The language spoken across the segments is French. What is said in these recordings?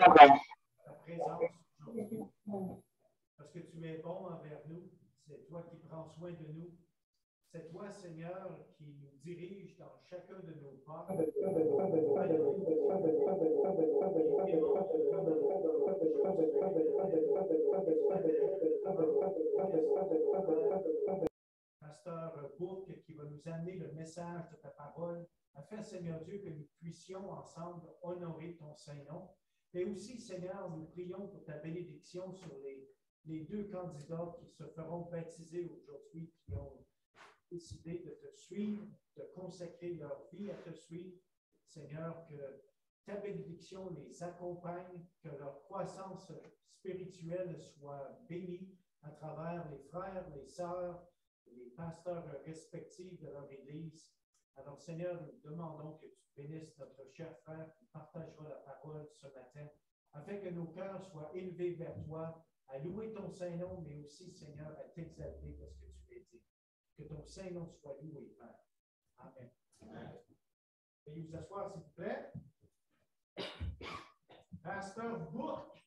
ta présence aujourd'hui. Parce que tu es bon envers nous. C'est toi qui prends soin de nous. C'est toi, Seigneur, qui nous dirige dans chacun de nos pas. Pasteur Bourque qui va nous amener le message de ta parole, afin, Seigneur Dieu, que nous puissions ensemble honorer ton Saint-Nom. Et aussi, Seigneur, nous prions pour ta bénédiction sur les deux candidats qui se feront baptiser aujourd'hui, qui ont décidé de te suivre, de consacrer leur vie à te suivre. Seigneur, que ta bénédiction les accompagne, que leur croissance spirituelle soit bénie à travers les frères, les sœurs, les pasteurs respectifs de leur Église. Alors, Seigneur, nous demandons que tu bénisses notre cher frère qui partagera la parole ce matin, afin que nos cœurs soient élevés vers toi, à louer ton Saint-Nom, mais aussi, Seigneur, à t'exalter parce que tu l'as dit. Que ton Saint-Nom soit loué, Père. Amen. Amen. Veuillez vous asseoir, s'il vous plaît. Pasteur Bourque,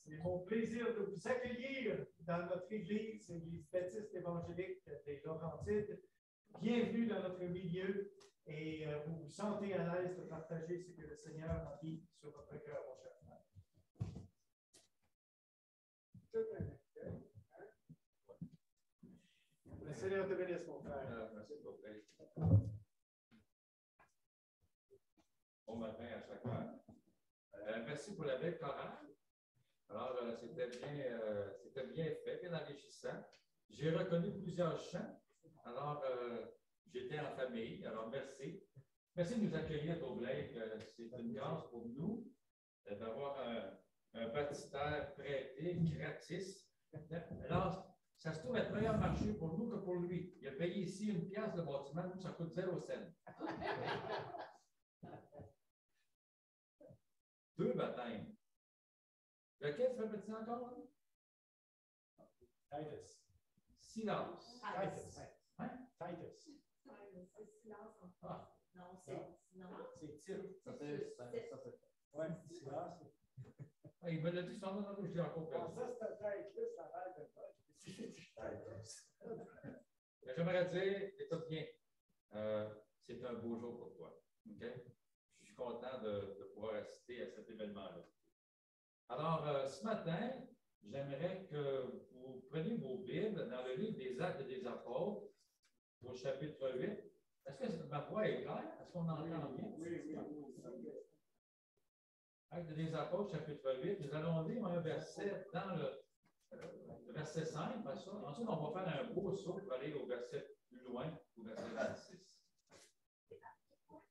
c'est mon plaisir de vous accueillir dans notre Église, l'Église baptiste évangélique des Laurentides. Bienvenue dans notre milieu et vous vous sentez à l'aise de partager ce que le Seigneur a mis sur votre cœur, mon cher frère. Le Seigneur te bénisse, mon frère. Merci beaucoup. Bon matin à chacun. Merci pour la belle chorale. Alors, c'était bien fait, bien enrichissant. J'ai reconnu plusieurs chants. Alors, j'étais en famille. Alors, merci. Merci de nous accueillir au Blake. C'est une grâce pour nous d'avoir un baptistère prêté gratis. Alors, ça se trouve être meilleur marché pour nous que pour lui. Il a payé ici une pièce de bâtiment, nous, ça coûte 0 cent. 2 baptêmes. Lequel fait encore? Titus. Silence. Titus. Hein? Titus. C'est silence. Ah. Non, c'est silence. C'est titre. Oui, Silence. Ah, il me l'a dit sans nom, je l'ai encore perdu. ça, c'était Titus, ça a l'air de Mais j'aimerais dire, écoute bien, c'est un beau jour pour toi. Okay? Je suis content de pouvoir assister à cet événement-là. Alors, ce matin, j'aimerais que vous preniez vos Bibles dans le livre des Actes des Apôtres, au chapitre 8. Est-ce que ma voix est claire? Est-ce qu'on entend bien? Oui. Actes des Apôtres, chapitre 8. Nous allons lire un verset dans le verset 5. Ensuite, on va faire un beau saut pour aller au verset plus loin, au verset 26.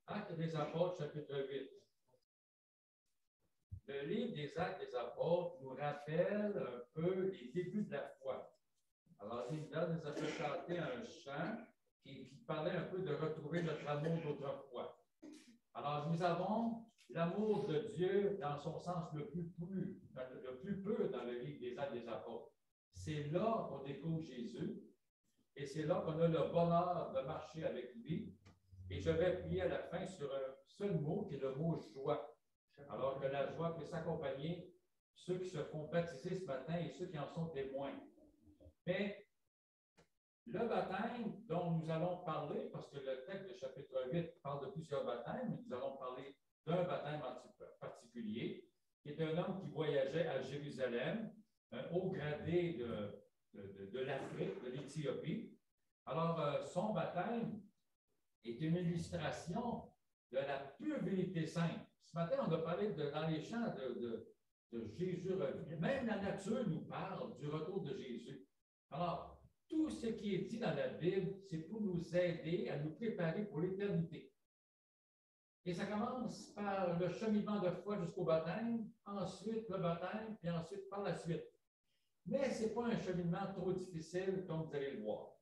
Actes des Apôtres, chapitre 8. Le livre des Actes des Apôtres nous rappelle un peu les débuts de la foi. Alors, Linda nous a fait chanter un chant qui parlait un peu de retrouver notre amour d'autrefois. Alors, nous avons l'amour de Dieu dans son sens le plus pur dans le livre des Actes des Apôtres. C'est là qu'on découvre Jésus et c'est là qu'on a le bonheur de marcher avec lui. Et je vais prier à la fin sur un seul mot qui est le mot joie. Alors que la joie peut s'accompagner ceux qui se font baptiser ce matin et ceux qui en sont témoins. Mais le baptême dont nous allons parler, parce que le texte du chapitre 8 parle de plusieurs baptêmes, mais nous allons parler d'un baptême particulier, qui est un homme qui voyageait à Jérusalem, un haut gradé de l'Afrique, de l'Éthiopie. Alors, son baptême est une illustration de la pure vérité sainte. Ce matin, on a parlé dans les chants de Jésus revenu. Même la nature nous parle du retour de Jésus. Alors, tout ce qui est dit dans la Bible, c'est pour nous aider à nous préparer pour l'éternité. Et ça commence par le cheminement de foi jusqu'au baptême, ensuite le baptême, puis ensuite par la suite. Mais ce n'est pas un cheminement trop difficile, comme vous allez le voir.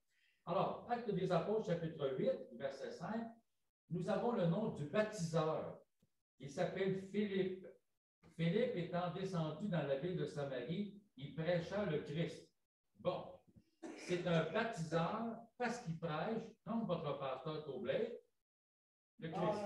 Alors, Actes des Apôtres, chapitre 8, verset 5, nous avons le nom du baptiseur. Il s'appelle Philippe. Philippe étant descendu dans la ville de Samarie, il prêcha le Christ. Bon, c'est un baptiseur parce qu'il prêche, comme votre pasteur Tobley, le Christ.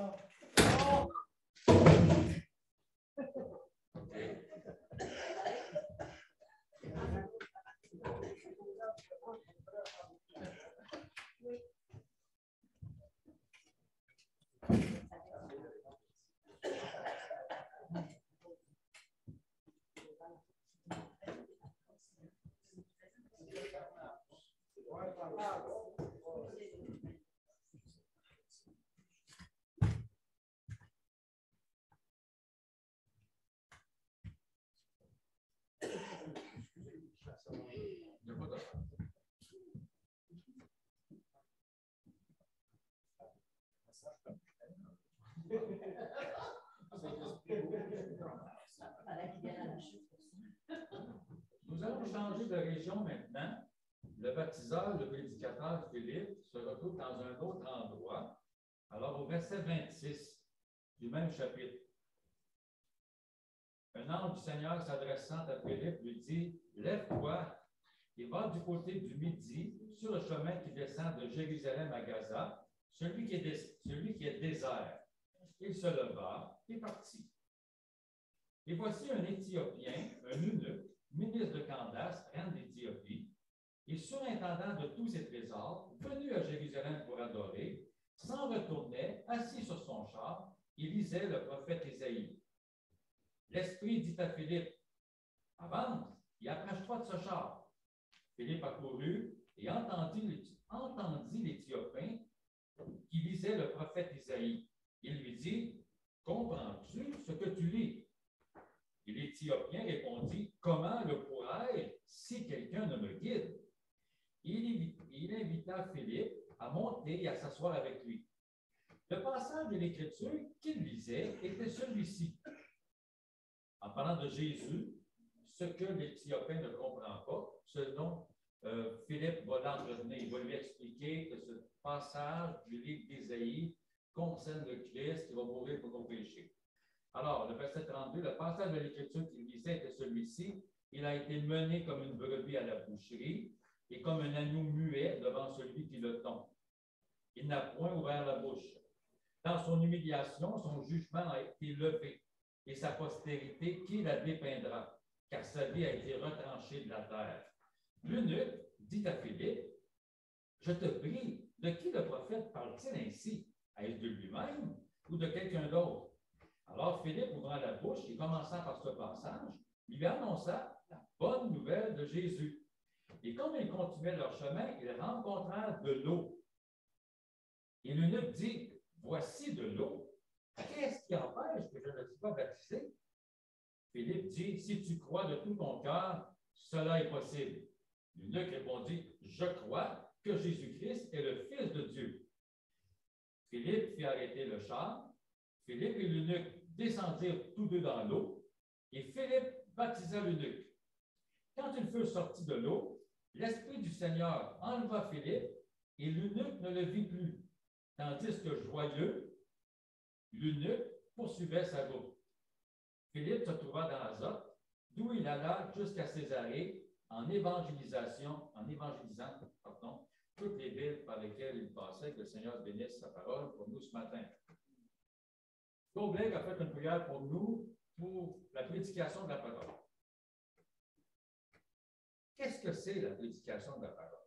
Fallait qu'il vienne à la chute pour ça. Nous allons changer de région maintenant. Le baptiseur, le prédicateur Philippe, se retrouve dans un autre endroit. Alors, au verset 26 du même chapitre, un ange du Seigneur s'adressant à Philippe lui dit, « Lève-toi et va du côté du Midi, sur le chemin qui descend de Jérusalem à Gaza, celui qui est désert. » Il se leva et partit. Et voici un Éthiopien, un eunuque, ministre de Candace, reine d'Éthiopie, et surintendant de tous ses trésors, venu à Jérusalem pour adorer, s'en retournait, assis sur son char, et lisait le prophète Ésaïe. L'Esprit dit à Philippe, « Avance et approche-toi de ce char. » Philippe accourut et entendit l'Éthiopien qui lisait le prophète Ésaïe. Il lui dit, « Comprends-tu ce que tu lis? » Et l'Éthiopien répondit, « Comment le pourrais-je si quelqu'un ne me guide? » Il invita Philippe à monter et à s'asseoir avec lui. Le passage de l'Écriture qu'il lisait était celui-ci. En parlant de Jésus, ce que l'Éthiopien ne comprend pas, ce dont Philippe va l'entretenir, il va lui expliquer que ce passage du livre d'Ésaïe concerne le Christ qui va mourir pour nos péchés. Alors, le verset 32, le passage de l'Écriture qu'il lisait était celui-ci. Il a été mené comme une brebis à la boucherie et comme un agneau muet devant celui qui le tond. Il n'a point ouvert la bouche. Dans son humiliation, son jugement a été levé et sa postérité, qui la dépeindra, car sa vie a été retranchée de la terre. L'eunuque dit à Philippe, « Je te prie, de qui le prophète parle-t-il ainsi? Est-ce de lui-même ou de quelqu'un d'autre? » Alors Philippe, ouvrant la bouche et commençant par ce passage, lui annonça la bonne nouvelle de Jésus. Et comme ils continuaient leur chemin, ils rencontrèrent de l'eau. Et l'eunuque dit, « Voici de l'eau. Qu'est-ce qui empêche que je ne sois baptisé? » Philippe dit, « Si tu crois de tout ton cœur, cela est possible. » L'eunuque répondit, « Je crois que Jésus-Christ est le Fils de Dieu. » Philippe fit arrêter le char. Philippe et l'eunuque descendirent tous deux dans l'eau, et Philippe baptisa l'eunuque. Quand ils furent sortis de l'eau, l'Esprit du Seigneur enleva Philippe, et l'eunuque ne le vit plus, tandis que joyeux, l'eunuque poursuivait sa route. Philippe se trouva dans Azote, d'où il alla jusqu'à Césarée en évangelisant toutes les villes par lesquelles il passait. Que le Seigneur bénisse sa parole pour nous ce matin. Claude a fait une prière pour nous pour la prédication de la parole. Qu'est-ce que c'est la prédication de la parole?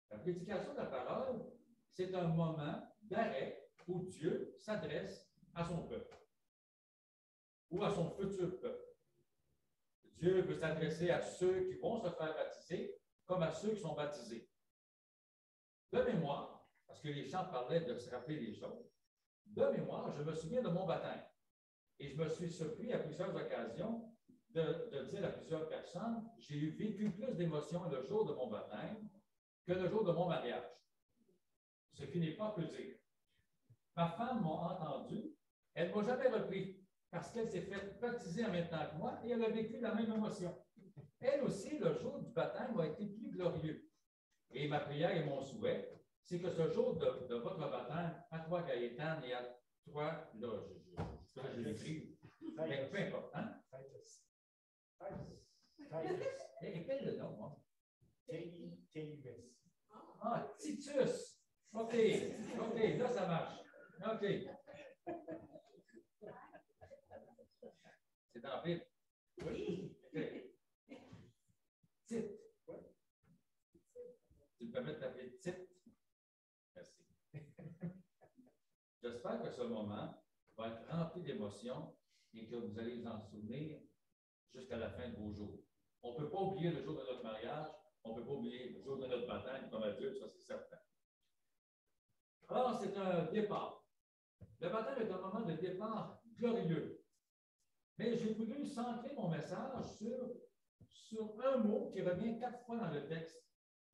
La prédication de la parole, c'est un moment d'arrêt où Dieu s'adresse à son peuple ou à son futur peuple. Dieu veut s'adresser à ceux qui vont se faire baptiser comme à ceux qui sont baptisés. De mémoire, parce que les chants parlaient de se rappeler des choses, de mémoire, je me souviens de mon baptême. Et je me suis surpris à plusieurs occasions de dire à plusieurs personnes, j'ai eu vécu plus d'émotions le jour de mon baptême que le jour de mon mariage. Ce qui n'est pas peu dire. Ma femme m'a entendu, elle ne m'a jamais repris parce qu'elle s'est fait baptiser en même temps que moi et elle a vécu la même émotion. Elle aussi, le jour du baptême a été plus glorieux. Et ma prière et mon souhait, c'est que ce jour de votre baptême, à toi, Gaëtan, et à toi, là, je l'écris, mais peu importe, hein? Répète le nom, moi. T-I-T-U-S. Ah, Titus. OK, là, ça marche. OK. C'est dans la Bible. Oui. OK. Tite. Tu me permets de t'appeler Tite? Merci. J'espère que ce moment va être rempli d'émotions et que vous allez vous en souvenir jusqu'à la fin de vos jours. On ne peut pas oublier le jour de notre mariage, on ne peut pas oublier le jour de notre baptême comme adulte, ça c'est certain. Alors, c'est un départ. Le baptême est un moment de départ glorieux. Mais j'ai voulu centrer mon message sur un mot qui revient 4 fois dans le texte.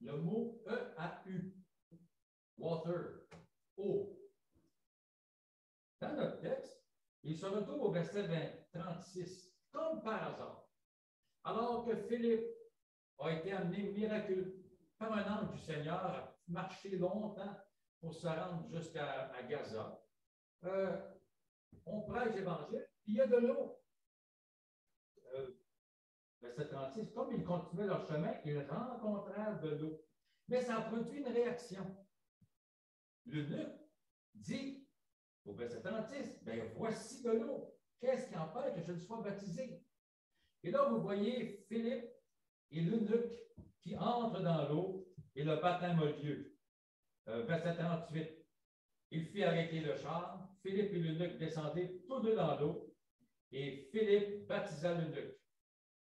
Le mot E-A-U. Water. Eau. dans notre texte, il se retrouve au verset 36, comme par hasard. Alors que Philippe a été amené miraculeusement par un ange du Seigneur à marcher longtemps pour se rendre jusqu'à Gaza, on prêche l'Évangile, puis il y a de l'eau. Verset 36, comme ils continuaient leur chemin, ils rencontrèrent de l'eau. Mais ça a produit une réaction. L'eunuque dit au verset 36, bien, voici de l'eau. Qu'est-ce qui empêche que je ne sois baptisé? Et là, vous voyez Philippe et l'eunuque qui entrent dans l'eau et le baptême a lieu. Verset 38, il fit arrêter le char. Philippe et l'eunuque descendaient tous deux dans l'eau et Philippe baptisa l'eunuque.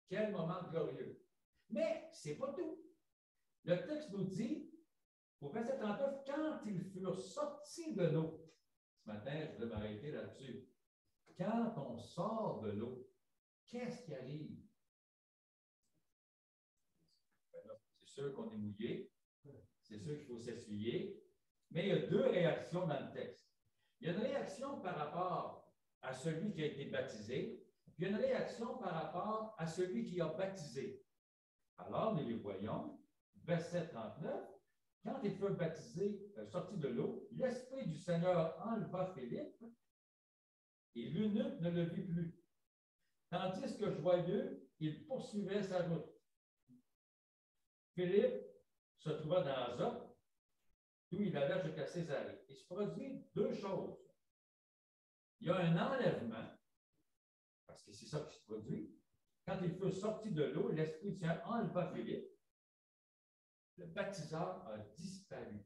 Quel moment glorieux. Mais ce n'est pas tout. Le texte nous dit, au verset 39, quand ils furent sortis de l'eau, ce matin, je vais m'arrêter là-dessus. Quand on sort de l'eau, qu'est-ce qui arrive? C'est sûr qu'on est mouillé, c'est sûr qu'il faut s'essuyer, mais il y a deux réactions dans le texte. Il y a une réaction par rapport à celui qui a été baptisé, puis il y a une réaction par rapport à celui qui a baptisé. Alors, nous les voyons, verset 39, quand ils furent baptisés, sortis de l'eau, l'Esprit du Seigneur enleva Philippe et l'eunuque ne le vit plus. Tandis que joyeux, il poursuivait sa route. Philippe se trouva dans Azote, d'où il allait jusqu'à Césarée. Il se produit deux choses. Il y a un enlèvement, parce que c'est ça qui se produit. Quand il fut sorti de l'eau, l'Esprit du Seigneur enleva Philippe. Le baptiseur a disparu.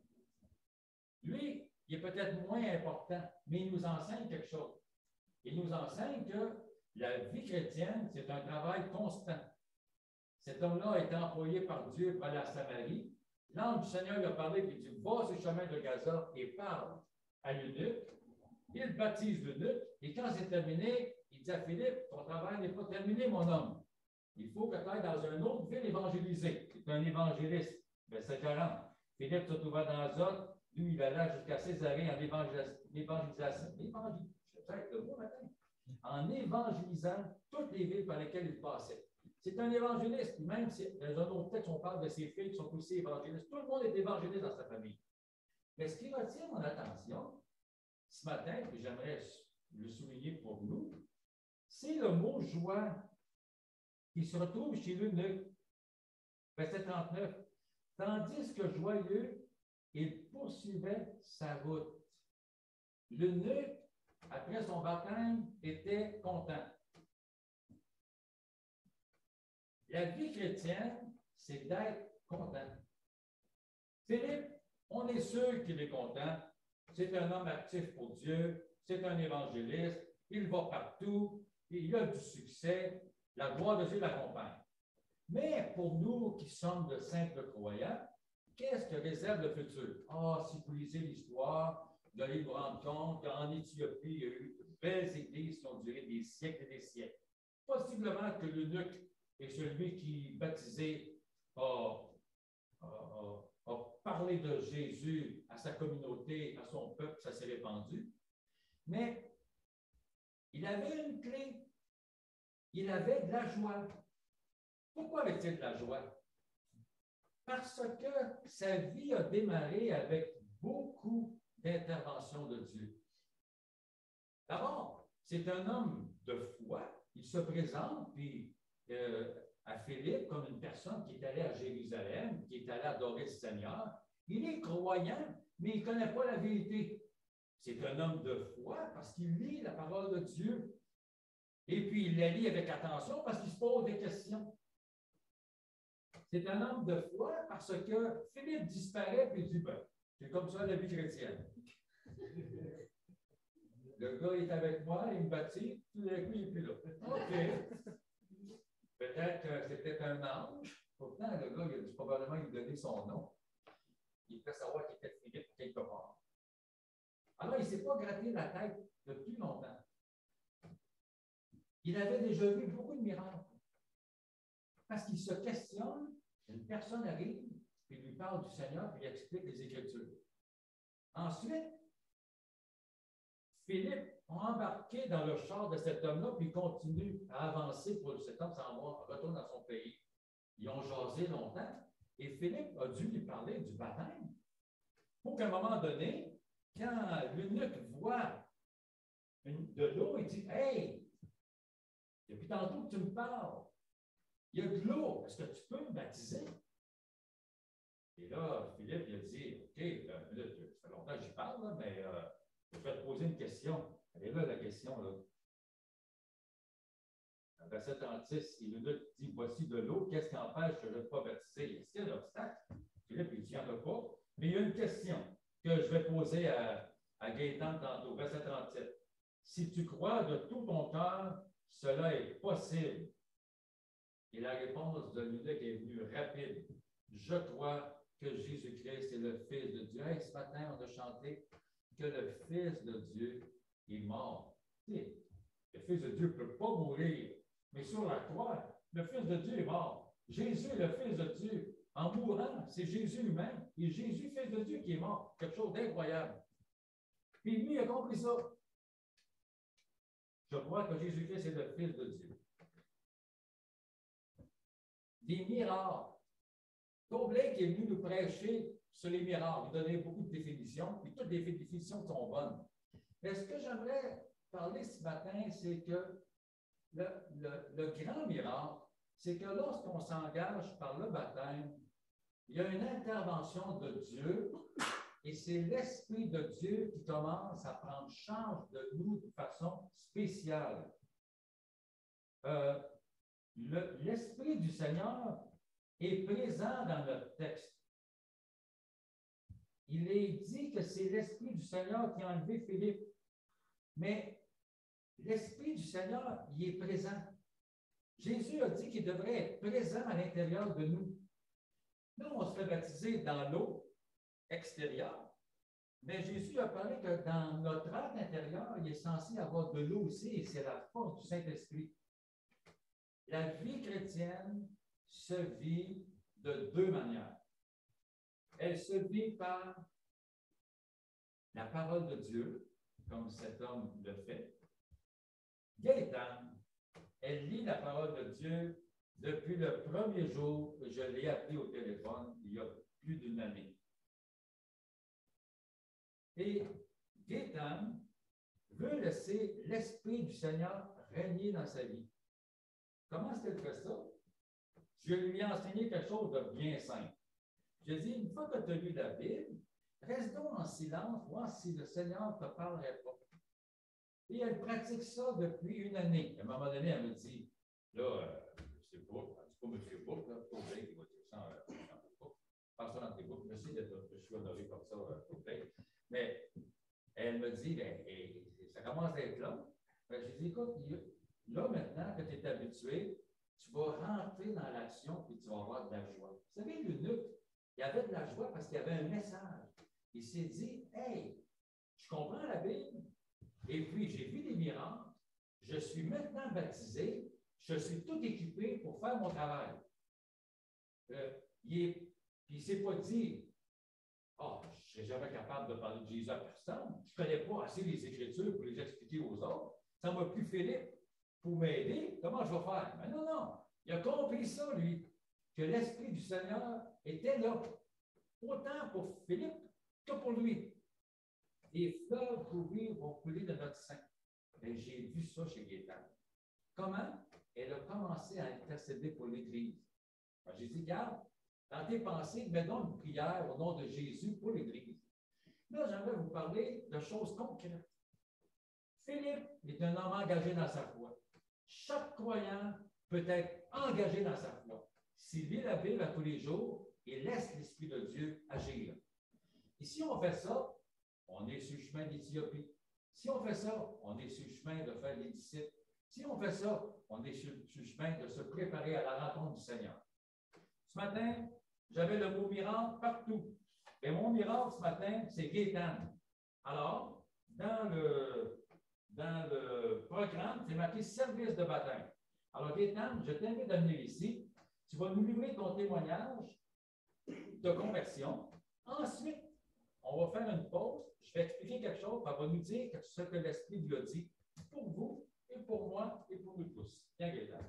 Lui, il est peut-être moins important, mais il nous enseigne quelque chose. Il nous enseigne que la vie chrétienne, c'est un travail constant. Cet homme-là a été employé par Dieu pour aller à Samarie. L'ange du Seigneur lui a parlé, puis il dit, va sur le chemin de Gaza et parle à l'eunuque. Il baptise l'eunuque, et quand c'est terminé, il dit à Philippe, ton travail n'est pas terminé, mon homme. Il faut que tu ailles dans une autre ville évangéliser. C'est un évangéliste. Verset 40. Philippe se trouva dans Azote, d'où il alla jusqu'à Césarée en évangélisation. En évangélisant toutes les villes par lesquelles il passait. C'est un évangéliste. Même si dans un autre texte, on parle de ses filles qui sont aussi évangélistes. Tout le monde est évangéliste dans sa famille. Mais ce qui retient mon attention ce matin, et j'aimerais le souligner pour nous, c'est le mot joie qui se retrouve chez l'eunuque. Verset 39. Tandis que joyeux, il poursuivait sa route. L'eunuque, après son baptême, était content. La vie chrétienne, c'est d'être content. Philippe, on est sûr qu'il est content. C'est un homme actif pour Dieu, c'est un évangéliste, il va partout, il a du succès, la gloire de Dieu l'accompagne. Mais pour nous qui sommes de simples croyants, qu'est-ce que réserve le futur? Ah, si vous lisez l'histoire, vous allez vous rendre compte qu'en Éthiopie, il y a eu de belles églises qui ont duré des siècles et des siècles. Possiblement que l'eunuque est celui qui, baptisé, a parlé de Jésus à sa communauté, à son peuple, ça s'est répandu. Mais il avait une clé. Il avait de la joie. Pourquoi avait-il de la joie? Parce que sa vie a démarré avec beaucoup d'interventions de Dieu. D'abord, c'est un homme de foi. Il se présente puis, à Philippe comme une personne qui est allée à Jérusalem, qui est allée adorer le Seigneur. Il est croyant, mais il ne connaît pas la vérité. C'est un homme de foi parce qu'il lit la parole de Dieu. Et puis, il la lit avec attention parce qu'il se pose des questions. C'est un homme de foi parce que Philippe disparaît et il dit, ben, c'est comme ça la vie chrétienne. Le gars est avec moi, il me baptise, tout d'un coup, il n'est plus là. OK. Peut-être que c'était un ange. Pourtant, le gars, il a probablement lui donné son nom. Il fait savoir qu'il était Philippe quelque part. Alors, il ne s'est pas gratté la tête depuis longtemps. Il avait déjà vu beaucoup de miracles. Parce qu'il se questionne, une personne arrive, puis lui parle du Seigneur, puis il explique les Écritures. Ensuite, Philippe a embarqué dans le char de cet homme-là, puis il continue à avancer pour cet homme s'en va, retourne dans son pays. Ils ont jasé longtemps, et Philippe a dû lui parler du baptême. Pour qu'à un moment donné, quand l'eunuque voit de l'eau, il dit, « Hey, depuis tantôt que tu me parles, il y a de l'eau, est-ce que tu peux me baptiser? » Et là, Philippe, il a dit, « OK, là, ça fait longtemps que j'y parle, là, mais je vais te poser une question. » Elle est là, la question, là. Verset 36, il nous dit, « Voici de l'eau, qu'est-ce qui empêche que je ne sois baptisé? » Est-ce qu'il y a un obstacle? Philippe, il dit, « Il n'y en a pas. » Mais il y a une question que je vais poser à Gaëtan tantôt, verset 37. « Si tu crois de tout ton cœur, cela est possible. » Et la réponse de l'eunuque est venue rapide. « Je crois que Jésus-Christ est le Fils de Dieu. » Hey, ce matin, on a chanté que le Fils de Dieu est mort. Tu sais, le Fils de Dieu ne peut pas mourir, mais sur la croix, le Fils de Dieu est mort. Jésus est le Fils de Dieu. En mourant, c'est Jésus lui-même et Jésus, Fils de Dieu, qui est mort. Quelque chose d'incroyable. Puis lui, il a compris ça. Je crois que Jésus-Christ est le Fils de Dieu. Des miracles. Tom Blake est venu nous prêcher sur les miracles. Il donnait beaucoup de définitions, puis toutes les définitions sont bonnes. Mais ce que j'aimerais parler ce matin, c'est que le grand miracle, c'est que lorsqu'on s'engage par le baptême, il y a une intervention de Dieu et c'est l'Esprit de Dieu qui commence à prendre charge de nous de façon spéciale. L'Esprit du Seigneur est présent dans notre texte. Il est dit que c'est l'Esprit du Seigneur qui a enlevé Philippe. Mais l'Esprit du Seigneur, il est présent. Jésus a dit qu'il devrait être présent à l'intérieur de nous. Nous, on se fait baptiser dans l'eau extérieure, mais Jésus a parlé que dans notre être intérieur, il est censé avoir de l'eau aussi, et c'est la force du Saint-Esprit. La vie chrétienne se vit de deux manières. Elle se vit par la parole de Dieu, comme cet homme le fait. Gaëtan, elle lit la parole de Dieu depuis le premier jour que je l'ai appelé au téléphone, il y a plus d'une année. Et Gaëtan veut laisser l'Esprit du Seigneur régner dans sa vie. Comment est-ce qu'elle fait ça? Je lui ai enseigné quelque chose de bien simple. Je dis, une fois que tu as lu la Bible, reste donc en silence, voir si le Seigneur ne te parlerait pas. Et elle pratique ça depuis une année. À un moment donné, elle me dit, là, c'est pas, M. Book, là, pas vrai qu'il va dire ça dans tes boucles. Passe ça dans tes boucles. Merci d'être, je suis honoré comme ça, mais elle me dit, ben, ça commence à être long. Ben, je dis, écoute, là, maintenant que tu es habitué, tu vas rentrer dans l'action et tu vas avoir de la joie. Vous savez, l'eunuque, il y avait de la joie parce qu'il y avait un message. Il s'est dit, hey, je comprends la Bible, et puis j'ai vu des miracles, je suis maintenant baptisé, je suis tout équipé pour faire mon travail. Puis il ne s'est pas dit, oh, je ne serai jamais capable de parler de Jésus à personne, je ne connais pas assez les Écritures pour les expliquer aux autres, ça ne m'a plus Philippe pour m'aider, comment je vais faire? Mais non, il a compris ça, lui, que l'Esprit du Seigneur était là, autant pour Philippe que pour lui. Les fleuves pour lui vont couler de notre sein. Et j'ai vu ça chez Gaëtan. Comment? Elle a commencé à intercéder pour l'Église. J'ai dit, regarde, dans tes pensées, mets donc une prière au nom de Jésus pour l'Église. Là, j'aimerais vous parler de choses concrètes. Philippe est un homme engagé dans sa foi. Chaque croyant peut être engagé dans sa foi. S'il lit la Bible à tous les jours et laisse l'Esprit de Dieu agir. Et si on fait ça, on est sur le chemin d'Éthiopie. Si on fait ça, on est sur le chemin de faire les disciples. Si on fait ça, on est sur le chemin de se préparer à la rencontre du Seigneur. Ce matin, j'avais le mot miracle partout. Et mon miracle ce matin, c'est Gaëtan. Alors, dans le programme, c'est marqué service de baptême. Alors, Gaëtan, je t'invite à venir ici. Tu vas nous livrer ton témoignage de conversion. Ensuite, On va faire une pause. Je vais expliquer quelque chose. Elle va nous dire ce que l'Esprit lui a dit pour vous, et pour moi, et pour nous tous. Bien, Gaëtan.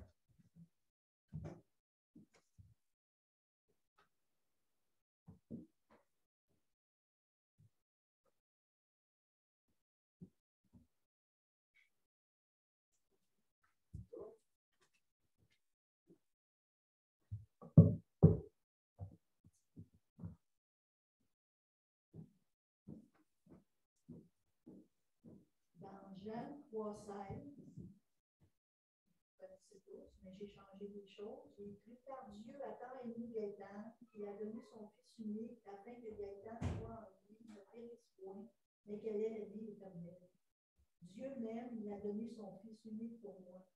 Dans Jean 3,16, vous connaissez tous, mais j'ai changé des choses. J'ai écrit car Dieu a tant aimé Gaëtan qu'il a donné son Fils unique afin que Gaëtan soit en lui, ne périsse point, mais qu'elle ait la vie éternelle. Dieu m'aime, il a donné son Fils unique pour moi.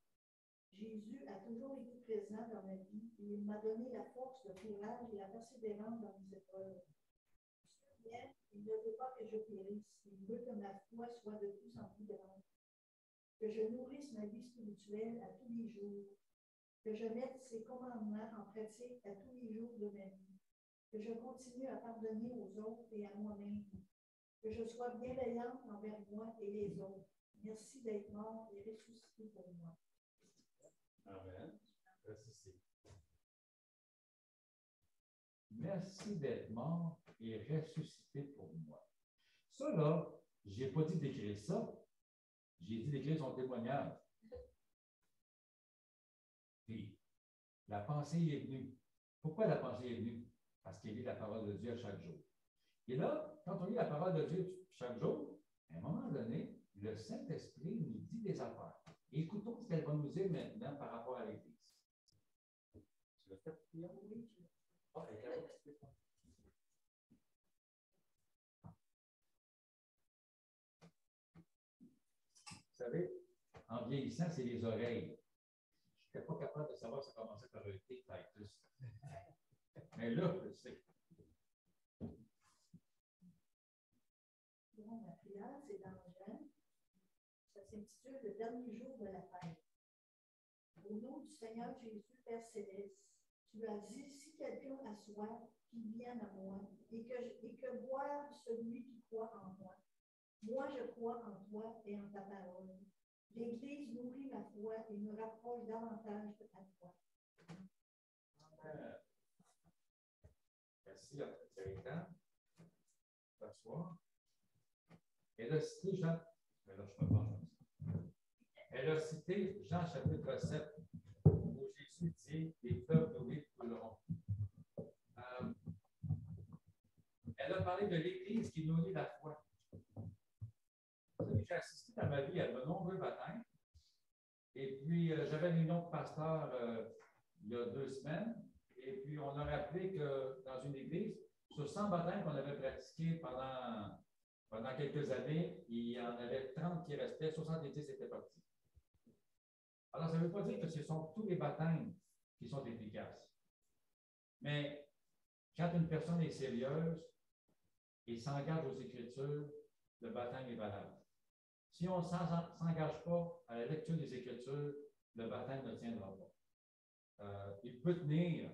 Jésus a toujours été présent dans ma vie et il m'a donné la force, le courage et la persévérance dans mes épreuves. Dieu m'aime, il ne veut pas que je périsse, il veut que ma foi soit de plus en plus grande, que je nourrisse ma vie spirituelle à tous les jours, que je mette ses commandements en pratique à tous les jours de ma vie, que je continue à pardonner aux autres et à moi-même, que je sois bienveillante envers moi et les autres. Merci d'être mort et ressuscité pour moi. Amen. Ressuscité. Merci d'être mort et ressuscité pour moi. Ça, là, je n'ai pas dit d'écrire ça. J'ai dit d'écrire son témoignage. Puis, la pensée est venue. Pourquoi la pensée est venue? Parce qu'il lit la parole de Dieu chaque jour. Et là, quand on lit la parole de Dieu chaque jour, à un moment donné, le Saint-Esprit nous dit des affaires. Et écoutons ce qu'elle va nous dire maintenant par rapport à l'Église. Tu l'as fait, Pierre? Oui. OK, vous savez, en vieillissant, c'est les oreilles. Je n'étais pas capable de savoir si ça commençait par un T, Titus. Mais là, je sais. Bon, ma prière, c'est dans Jean. Ça s'intitule Le dernier jour de la fête. Au nom du Seigneur Jésus, Père Céleste, tu as dit, si quelqu'un a soif, qu'il vienne à moi, et que boive celui qui croit en moi. Moi, je crois en toi et en ta parole. L'Église nourrit ma foi et me rapproche davantage à toi. Merci, Gaëtan. S'asseoir. Elle a cité Jean. Mais là, je me pense. Elle a cité Jean chapitre 7, où Jésus dit les fleuves nourris couleront. Elle a parlé de l'Église qui nourrit la foi. J'ai assisté dans ma vie à de nombreux baptêmes. Et puis, j'avais une réunion de pasteur il y a 2 semaines. Et puis, on a rappelé que dans une église, sur 100 baptêmes qu'on avait pratiqués pendant quelques années, il y en avait 30 qui restaient, 70 étaient partis. Alors, ça ne veut pas dire que ce sont tous les baptêmes qui sont efficaces. Mais quand une personne est sérieuse et s'engage aux Écritures, le baptême est valable. Si on ne s'engage pas à la lecture des Écritures, le baptême ne tiendra pas. Il peut tenir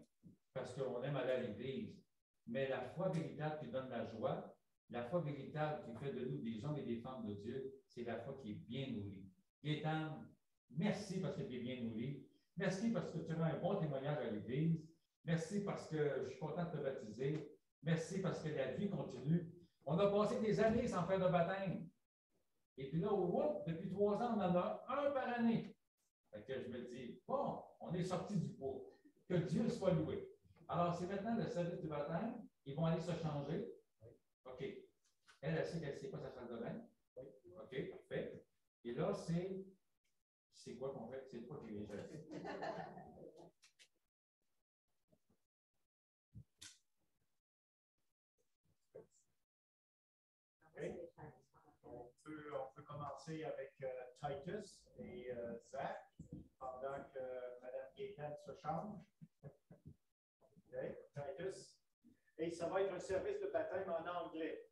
parce qu'on aime aller à l'Église, mais la foi véritable qui donne la joie, la foi véritable qui fait de nous des hommes et des femmes de Dieu, c'est la foi qui est bien nourrie. Gaëtan, merci parce que tu es bien nourri. Merci parce que tu as un bon témoignage à l'Église. Merci parce que je suis content de te baptiser. Merci parce que la vie continue. On a passé des années sans faire de baptême. Et puis là, depuis 3 ans, on en a un par année. Fait que je me dis, bon, on est sorti du pot. Que Dieu soit loué. Alors, c'est maintenant le service du baptême. Ils vont aller se changer. OK. Elle sait qu'elle sait pas sa salle de bain. OK, parfait. Et là, c'est quoi qu'on fait? C'est toi qui les gère. On peut commencer avec Titus et Zach pendant que Mme Gaëtan se change. Okay. Titus. Et ça va être un service de baptême en anglais.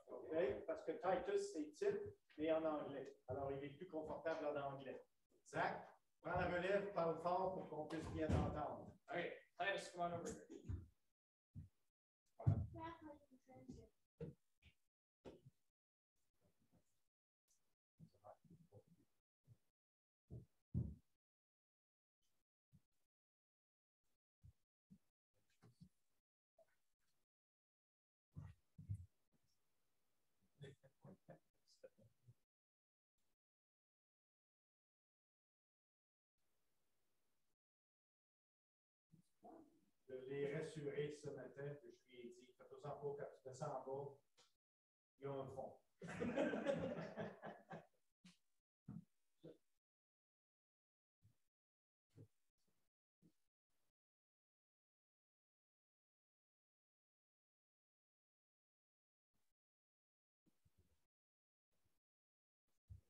Okay. Parce que Titus, c'est titre, mais en anglais. Alors, il est plus confortable en anglais. Zach, prends la relève, parle fort pour qu'on puisse bien t'entendre. Okay, Titus, come on over here. Je l'ai rassuré ce matin, puis je lui ai dit, fais-toi-en pas, quand tu descends en bas, il y a un fond.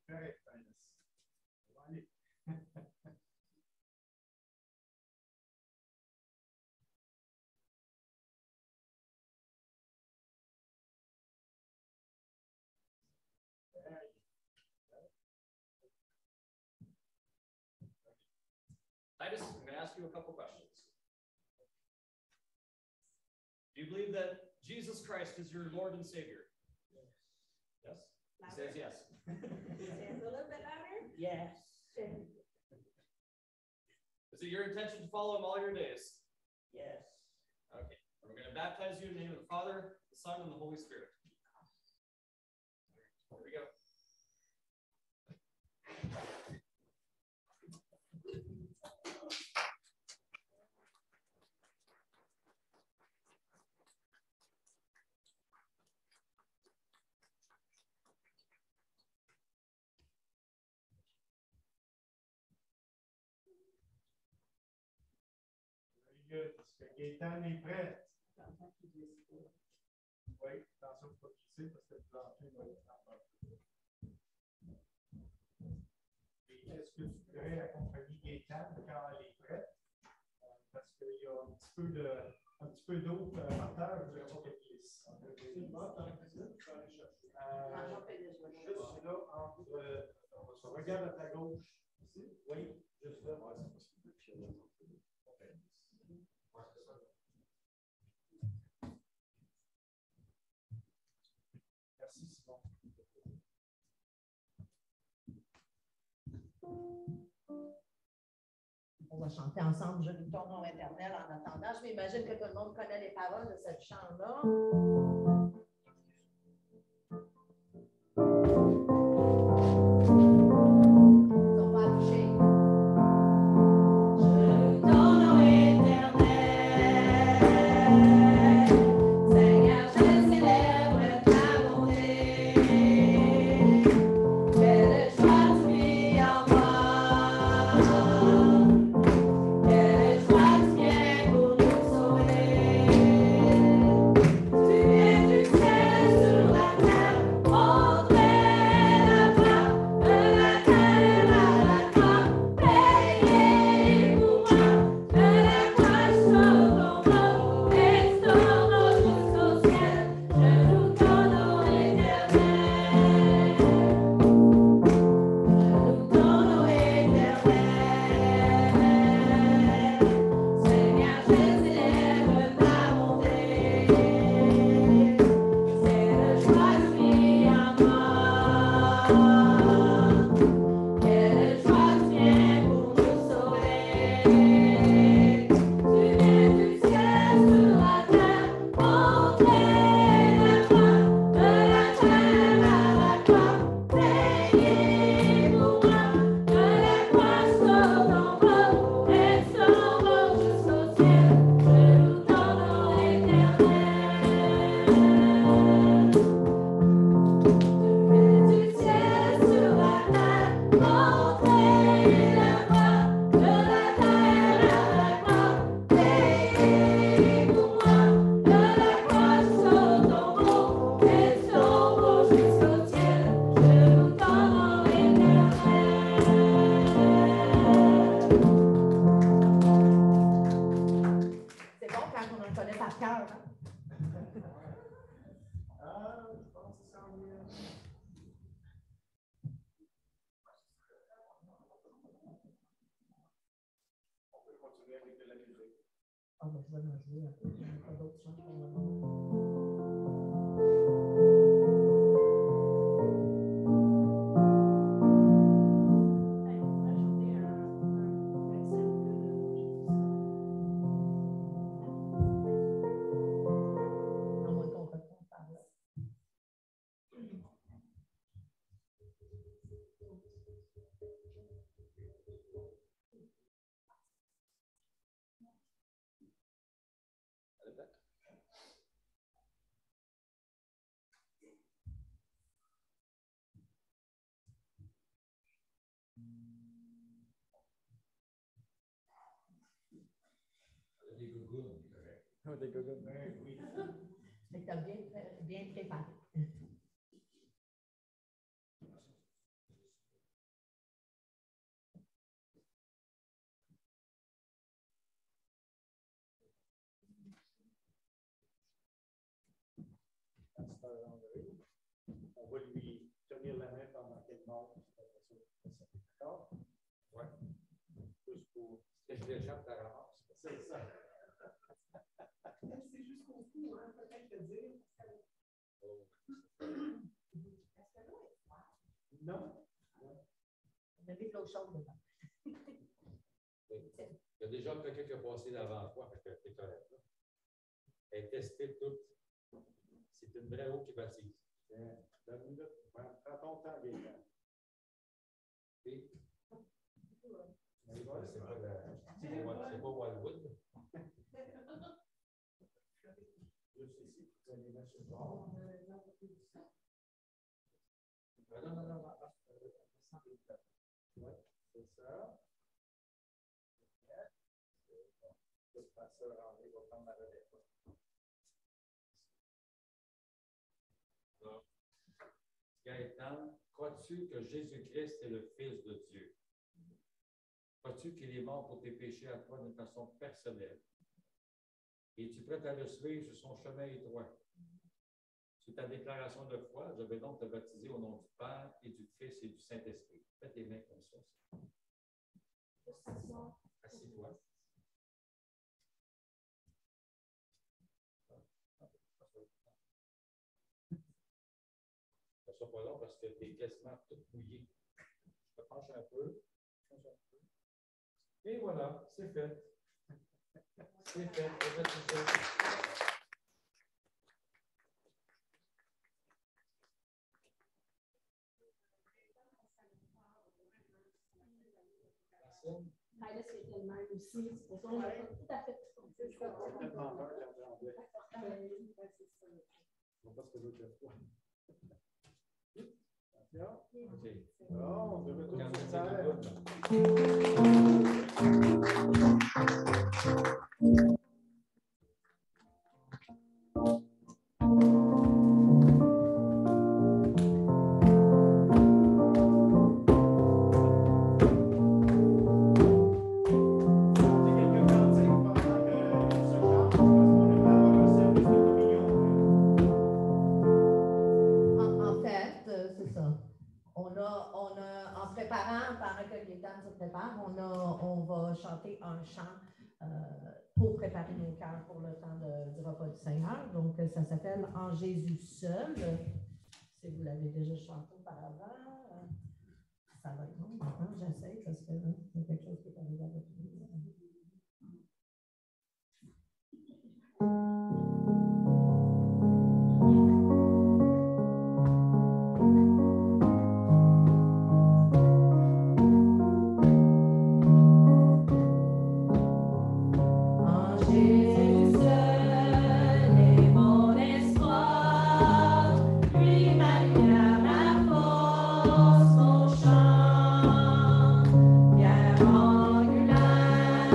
Correct, Ernest. On va aller. Titus, I'm going to ask you a couple questions. Do you believe that Jesus Christ is your Lord and Savior? Yes? He says yes. Say it a little bit louder. Yes. Is it your intention to follow him all your days? Yes. Okay. We're going to baptize you in the name of the Father, the Son, and the Holy Spirit. Here we go. Very good. Est-ce que Gaëtan est prêt? Oui, attention, il ne faut pas glisser parce que le plancher va être en bas. Et est-ce que tu pourrais accompagner Gaëtan quand elle est prête? Parce qu'il y a un petit peu d'eau par terre, je ne voudrais pas qu'elle glisse. C'est bon, dans la cuisine, tu vas aller chercher. Juste là, on regarde à ta gauche. Ici? Oui, juste là. Ouais, c'est possible. Merci, Simon. On va chanter ensemble Je loue ton nom éternel en attendant. Je m'imagine que tout le monde connaît les paroles de cette chant-là. On va afficher. Je loue ton nom éternel. Seigneur, je célèbre ta bonté. Quelle joie tu es en moi. Quelle joie tu viens pour nous sauver. Tu viens du ciel sur la terre, montrer la voie de la terre à la croix, payé pour moi, de la croix sur ton dos, restaure-nous jusqu'au ciel, je loue ton nom éternel. Je loue ton nom éternel. Seigneur, je célèbre ta bonté. C'est le joie qui en moi. Quelle joie tu viens pour nous sauver. Tu viens du ciel sur la terre, montrer la croix, de la terre à la croix, payé pour moi, de la croix sur ton dos, restaure-nous jusqu'au ciel, je loue ton nom éternel. Du ciel sur la terre, montrer la voie, de la terre à la croix, payé pour moi, de la croix sur ton dos, restaure-nous jusqu'au ciel, je loue ton nom éternel. C'est bon quand on en connaît par cœur, hein? Ah, je pense que ça en vient. On peut continuer avec de la musique. Ah, ben, je vais en jouer un peu. J'en ai pas d'autres chansons. À moins qu'on retombe par là. Des gougounes, correct. Des gogoons. Oui. Fait que t'as bien préparé. Pasteur André, on va lui tenir la main pendant qu'elle monte. D'accord? Ouais. Juste pour. Si je l'échappe, la ramasse. C'est ça. C'est jusqu'au cou, hein, peut-être te dire. Non. On avait de l'eau chaude dedans. Il y a déjà quelqu'un qui a passé devant toi, fait que t'es correct. Là. Elle est testée toute. C'est une vraie eau qui baptise. Donne-nous prends ton temps, Gaëtan. Et c'est pas Wildwood. Juste ici, vous allez mettre sur le bord. Non. Oui, c'est ça. Le pasteur André va prendre la relève. Gaëtan, crois-tu que Jésus-Christ est le Fils de Dieu? Crois-tu qu'il est mort pour tes péchés à toi d'une façon personnelle? Es-tu prêt à le suivre sur son chemin étroit? Sur ta déclaration de foi, je vais donc te baptiser au nom du Père et du Fils et du Saint-Esprit. Fais tes mains comme ça. Assis-toi. Ça ne sera pas long parce que tu es quasiment tout mouillé. Je te penche un peu. Et voilà, c'est fait. C'est fait. Là, c'est tellement aussi. C'est pour ça qu'on n'a pas tout à fait. C'est ça. Tellement peur, j'entendais. On va pas se faire de fois. Attention. OK. Bon, on devrait tout Regardez sur ces terre. En fait, c'est ça. En préparant, pendant que les dames se préparent, on va chanter un chant pour préparer nos cœurs pour le temps du repas du Seigneur. Donc, ça s'appelle En Jésus seul. Si vous l'avez déjà chanté auparavant, ça va être bon. Maintenant, j'essaie parce que c'est quelque chose qui est arrivé avec nous. En Jésus seul est mon espoir, lui ma lumière, ma force, mon chant, pierre angulaire,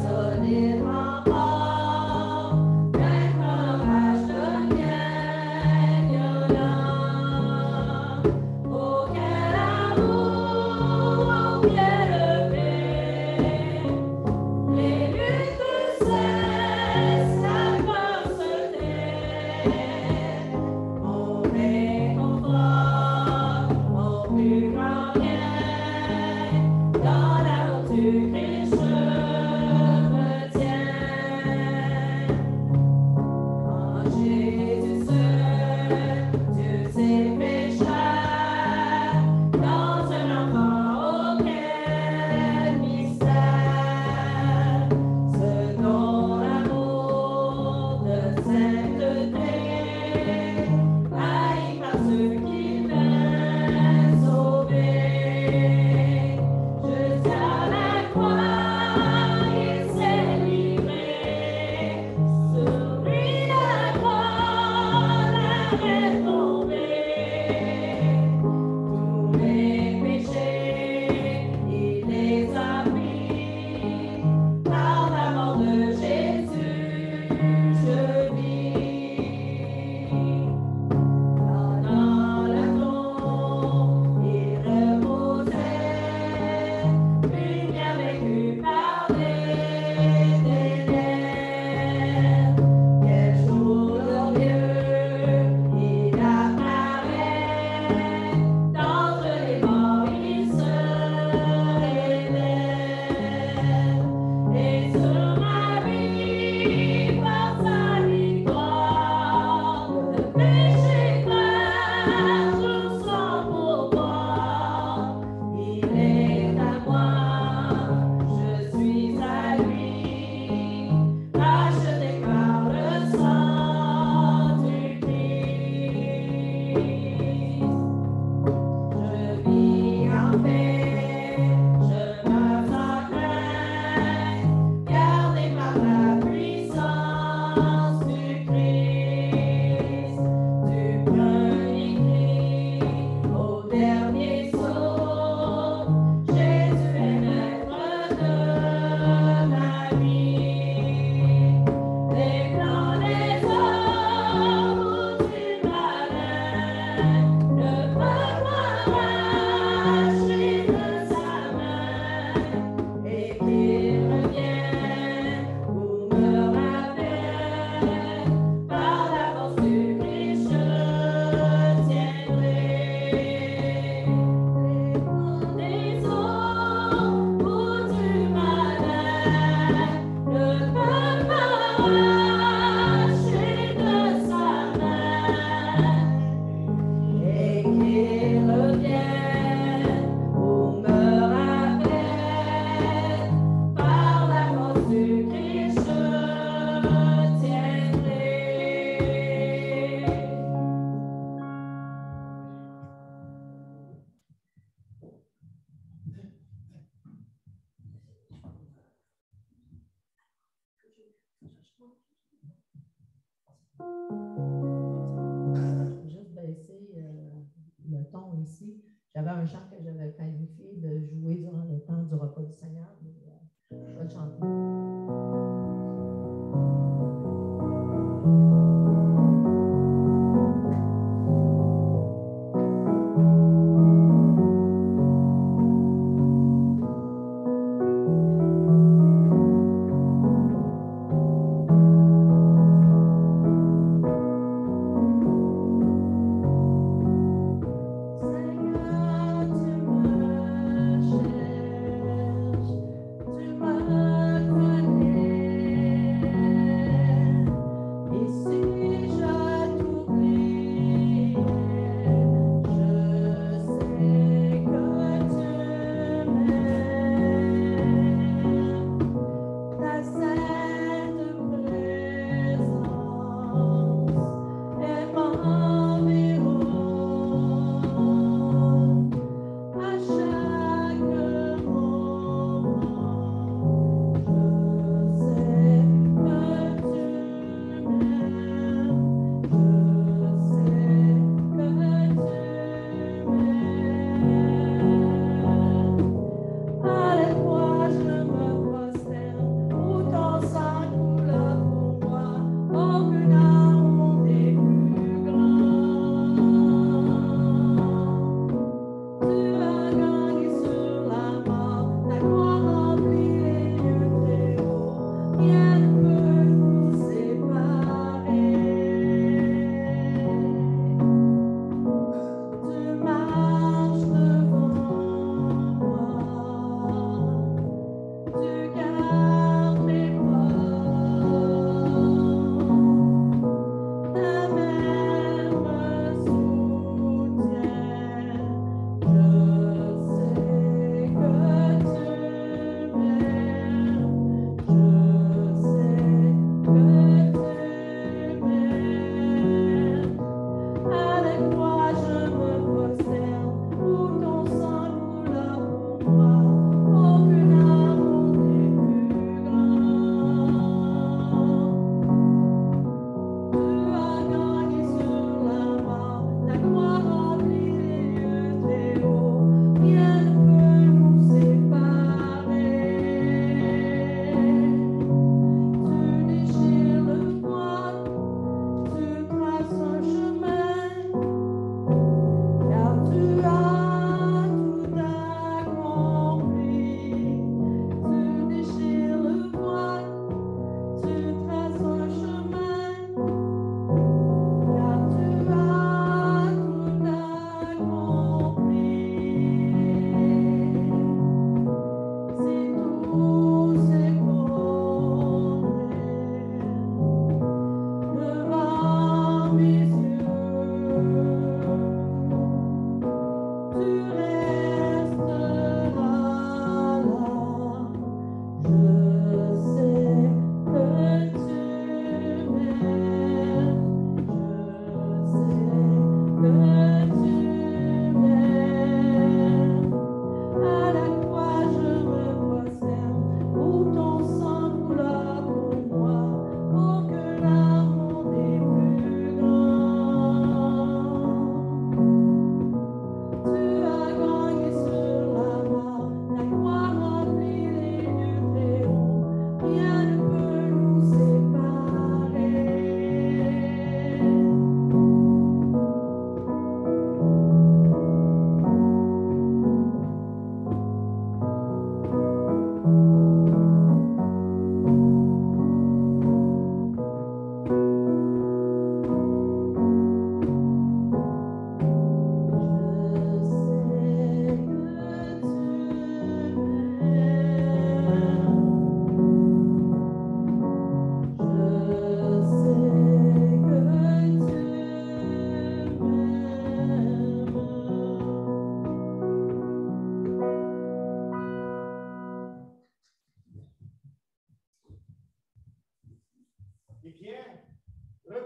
solide rempart, vainqueur orage de miel violent. Oh quel amour, oh quelle paix, les luttes cessent, la peur se tait. Mon réconfort, mon plus grand bien, dans la route du Christ je me tiens. En Jésus seul, Dieu ses pécheurs, dans un enfant auquel mystère, ce don d'amour, de sainteté, haï par ceux qui viennent sauver, jusqu'à la croix. Juste baisser le ton ici. J'avais un chant que j'avais planifié de jouer durant le temps du repas du Seigneur, mais je vais le chanter.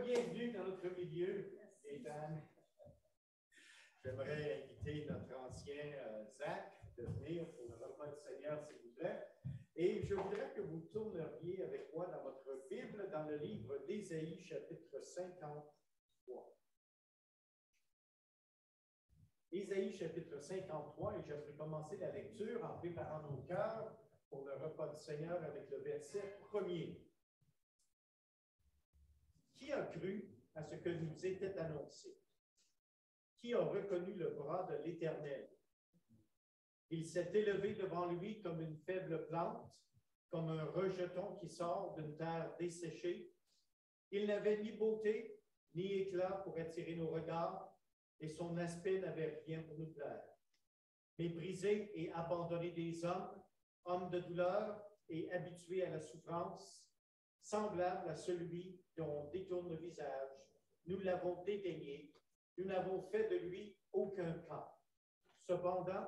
Bienvenue dans notre milieu, Ethan. J'aimerais inviter notre ancien Zach de venir pour le repas du Seigneur, s'il vous plaît. Et je voudrais que vous tourneriez avec moi dans votre Bible parole dans le livre d'Ésaïe, chapitre 53. Ésaïe, chapitre 53, et j'aimerais commencer la lecture en préparant nos cœurs pour le repas du Seigneur avec le verset 1er. Qui a cru à ce que nous était annoncé? Qui a reconnu le bras de l'Éternel? Il s'est élevé devant lui comme une faible plante, comme un rejeton qui sort d'une terre desséchée. Il n'avait ni beauté, ni éclat pour attirer nos regards, et son aspect n'avait rien pour nous plaire. Méprisé et abandonné des hommes, homme de douleur et habitué à la souffrance, semblable à celui dont on détourne le visage, nous l'avons dédaigné, nous n'avons fait de lui aucun cas. Cependant,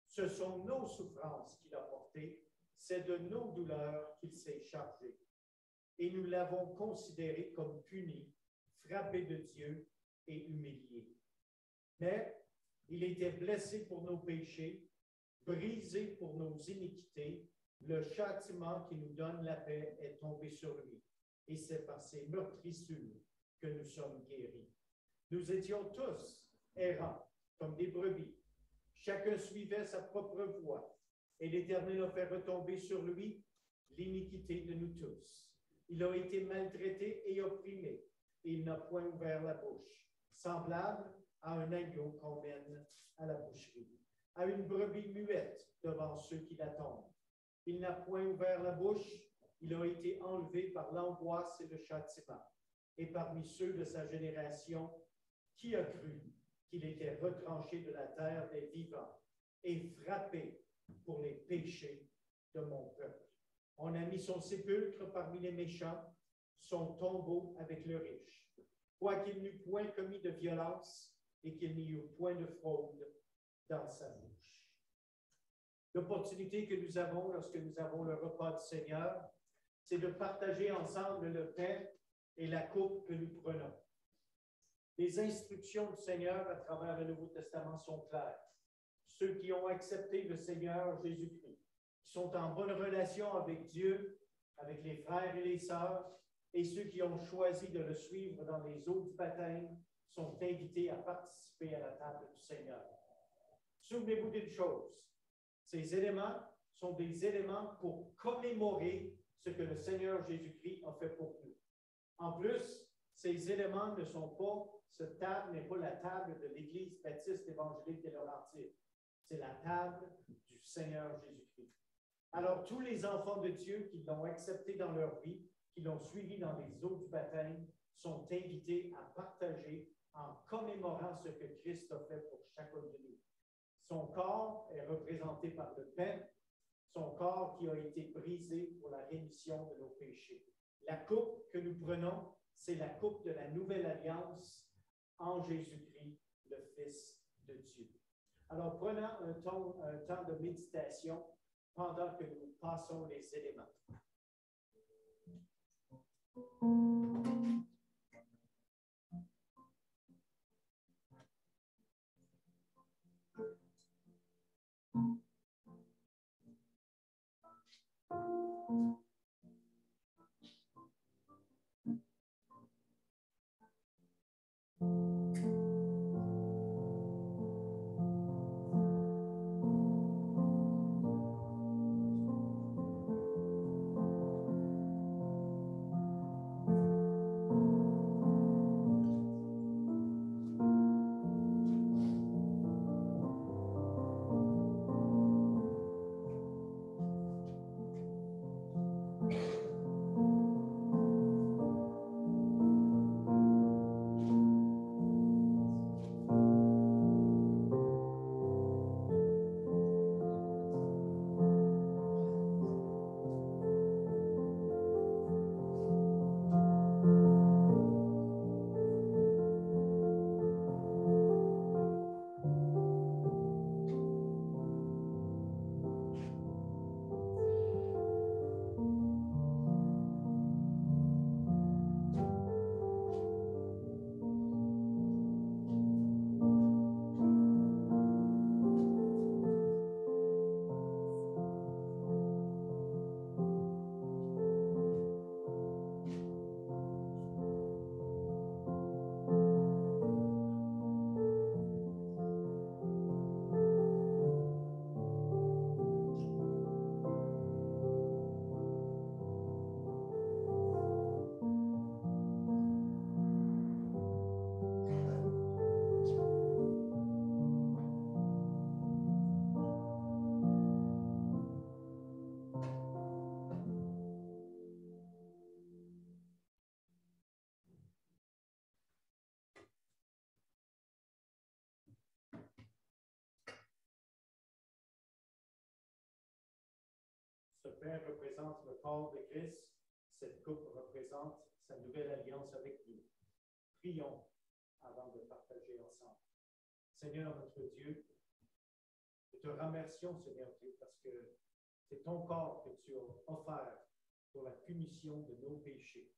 ce sont nos souffrances qu'il a portées, c'est de nos douleurs qu'il s'est chargé. Et nous l'avons considéré comme puni, frappé de Dieu et humilié. Mais il était blessé pour nos péchés, brisé pour nos iniquités. Le châtiment qui nous donne la paix est tombé sur lui. Et c'est par ses meurtrissures que nous sommes guéris. Nous étions tous errants, comme des brebis. Chacun suivait sa propre voie. Et l'Éternel a fait retomber sur lui l'iniquité de nous tous. Il a été maltraité et opprimé, et il n'a point ouvert la bouche, semblable à un agneau qu'on mène à la boucherie, à une brebis muette devant ceux qui l'attendent. Il n'a point ouvert la bouche, il a été enlevé par l'angoisse et le châtiment. Et parmi ceux de sa génération, qui a cru qu'il était retranché de la terre des vivants et frappé pour les péchés de mon peuple? On a mis son sépulcre parmi les méchants, son tombeau avec le riche. Quoiqu'il n'eût point commis de violence et qu'il n'y eut point de fraude dans sa bouche. L'opportunité que nous avons lorsque nous avons le repas du Seigneur, c'est de partager ensemble le pain et la coupe que nous prenons. Les instructions du Seigneur à travers le Nouveau Testament sont claires. Ceux qui ont accepté le Seigneur Jésus-Christ, qui sont en bonne relation avec Dieu, avec les frères et les sœurs, et ceux qui ont choisi de le suivre dans les eaux du baptême, sont invités à participer à la table du Seigneur. Souvenez-vous d'une chose, ces éléments sont des éléments pour commémorer ce que le Seigneur Jésus-Christ a fait pour nous. En plus, ces éléments ne sont pas, cette table n'est pas la table de l'Église baptiste évangélique des Laurentides. C'est la table du Seigneur Jésus-Christ. Alors, tous les enfants de Dieu qui l'ont accepté dans leur vie, qui l'ont suivi dans les eaux du baptême, sont invités à partager en commémorant ce que Christ a fait pour chacun de nous. Son corps est représenté par le pain, son corps qui a été brisé pour la rémission de nos péchés. La coupe que nous prenons, c'est la coupe de la nouvelle alliance en Jésus-Christ, le Fils de Dieu. Alors, prenons un temps de méditation pendant que nous passons les éléments. Ce pain représente le corps de Christ. Cette coupe représente sa nouvelle alliance avec nous. Prions avant de partager ensemble. Seigneur notre Dieu, nous te remercions, Seigneur Dieu, parce que c'est ton corps que tu as offert pour la punition de nos péchés.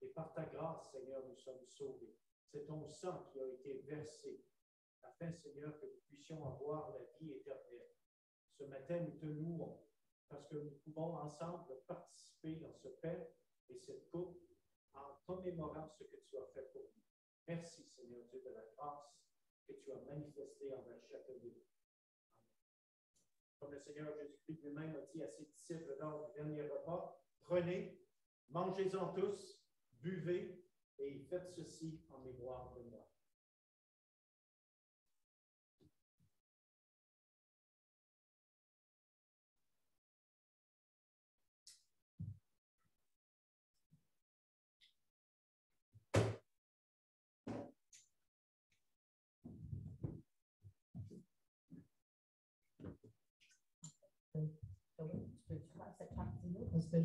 Et par ta grâce, Seigneur, nous sommes sauvés. C'est ton sang qui a été versé, afin, Seigneur, que nous puissions avoir la vie éternelle. Ce matin, nous te louons, parce que nous pouvons ensemble participer dans ce pain et cette coupe en commémorant ce que tu as fait pour nous. Merci, Seigneur Dieu, de la grâce que tu as manifestée envers chacun de nous. Comme le Seigneur Jésus-Christ lui-même a dit à ses disciples lors du dernier repas, prenez, mangez-en tous, buvez, et faites ceci en mémoire de moi. Tu peux faire cette partie-là parce que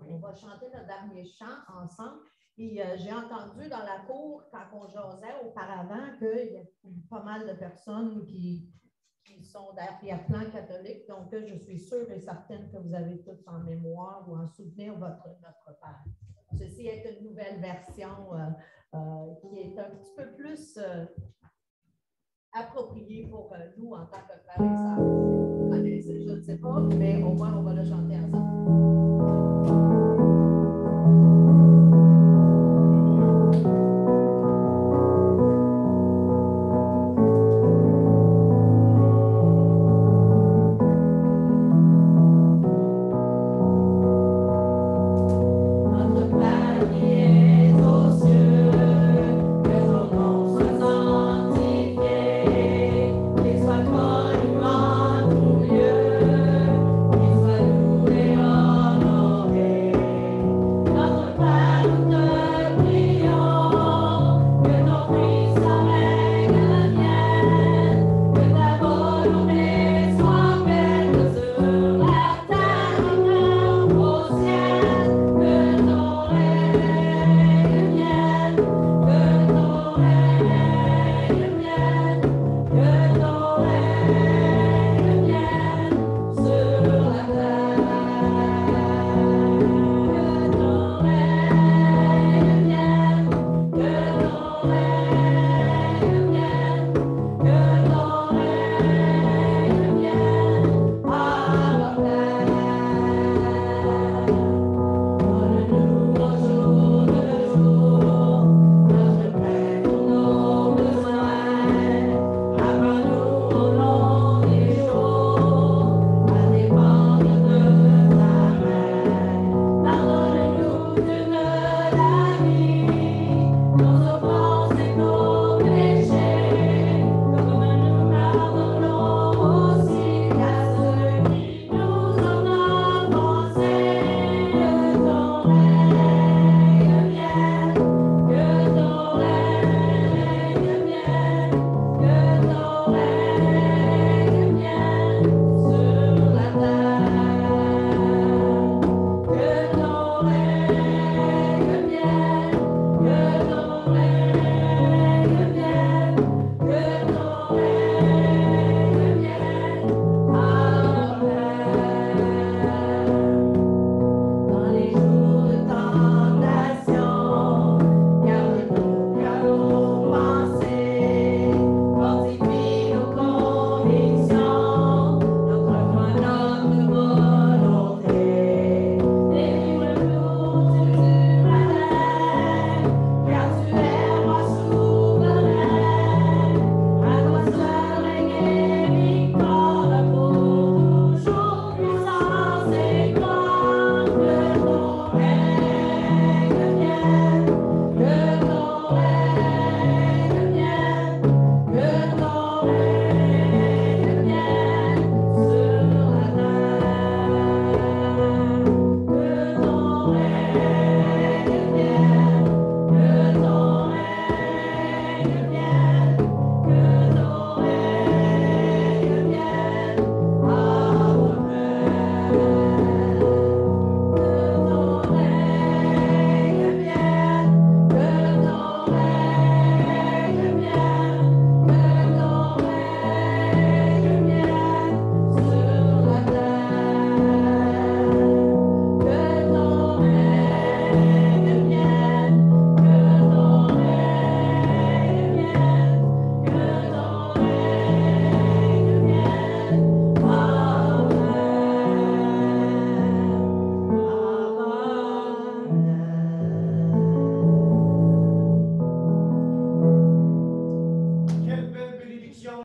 on va chanter notre dernier chant ensemble. Et j'ai entendu dans la cour, quand on jasait auparavant, qu'il y a pas mal de personnes qui sont d'arrière-plan catholique. Donc, je suis sûre et certaine que vous avez tous en mémoire ou en souvenir notre Père. Ceci est une nouvelle version qui est un petit peu plus appropriée pour nous en tant que frères et sœurs. Vous connaissez, je ne sais pas, mais